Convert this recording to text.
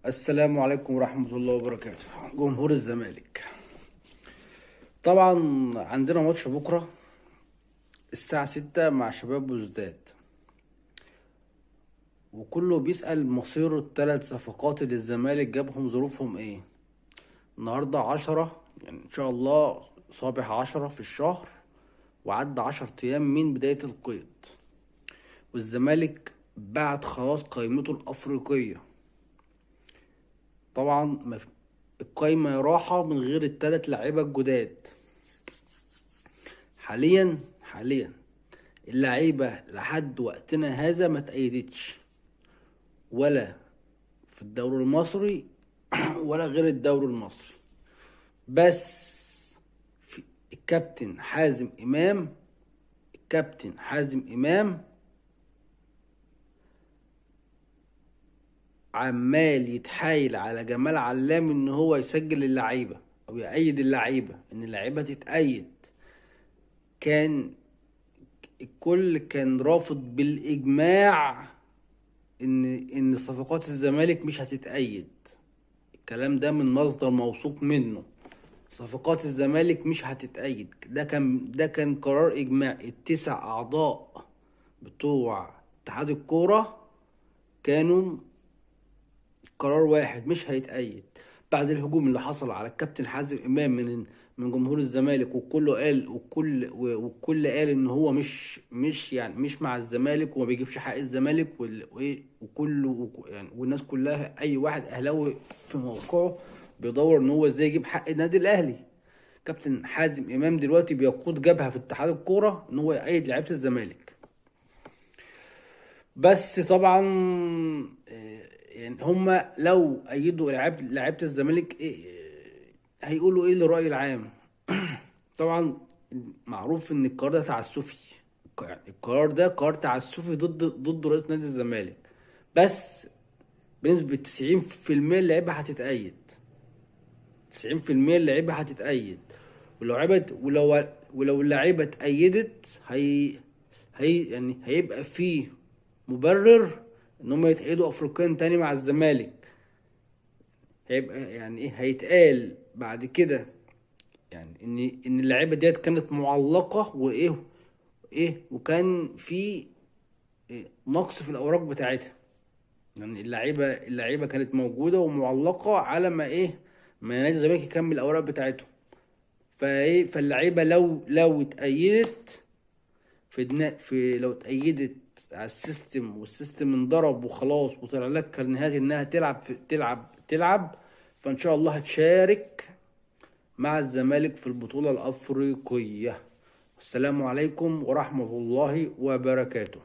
السلام عليكم ورحمة الله وبركاته. جمهور الزمالك، طبعا عندنا ماتش بكرة الساعة 6 مع شباب بلوزداد، وكله بيسأل مصير الثلاث صفقات اللي الزمالك جابهم ظروفهم ايه. النهاردة 10، يعني ان شاء الله صابح 10 في الشهر، وعدى 10 ايام من بداية القيد، والزمالك بعت خلاص قائمته الأفريقية. طبعا القايمة راحة من غير الثلاث لعيبة الجداد. حاليا اللعيبة لحد وقتنا هذا ما تأيدتش، ولا في الدوري المصري ولا غير الدوري المصري. بس في الكابتن حازم إمام عمال يتحايل على جمال علام ان هو يسجل اللعيبة او يأيد اللعيبة، ان اللعيبة تتأيد. كان الكل كان رافض بالإجماع ان صفقات الزمالك مش هتتأيد. الكلام ده من مصدر موثوق منه. صفقات الزمالك مش هتتأيد، ده كان قرار اجماعي. التسع اعضاء بتوع اتحاد الكورة كانوا قرار واحد، مش هيتأيد. بعد الهجوم اللي حصل على الكابتن حازم امام من جمهور الزمالك، والكل قال ان هو مش مع الزمالك وما بيجيبش حق الزمالك، يعني والناس كلها، اي واحد اهلاوي في موقعه بيدور ان هو ازاي يجيب حق النادي الاهلي. كابتن حازم امام دلوقتي بيقود جبهة في اتحاد الكورة ان هو يأيد لعيبة الزمالك. بس طبعا يعني هما لو أيدوا لعيبة الزمالك هيقولوا ايه للرأي العام؟ طبعا معروف ان القرار ده تعسفي. يعني القرار ده قرار تعسفي ضد رئيس نادي الزمالك. بس بنسبة 90% اللعيبة هتتأيد. 90% اللعيبة هتتأيد. ولو عبت ولو اللعيبة اتأيدت يعني هيبقى فيه مبرر ان هم يتأيدوا افريقيا تاني مع الزمالك. هيبقى يعني ايه هيتقال بعد كده، يعني ان اللعيبه ديت كانت معلقه وكان في نقص في الاوراق بتاعتها. يعني اللعيبه كانت موجوده ومعلقه على ما نادي الزمالك يكمل الاوراق بتاعته. فاللعيبه لو اتأيدت لو اتأيدت على السيستم، والسيستم انضرب وخلاص وطلع لك كارنيهات انها تلعب، فان شاء الله هتشارك مع الزمالك في البطولة الأفريقية. والسلام عليكم ورحمة الله وبركاته.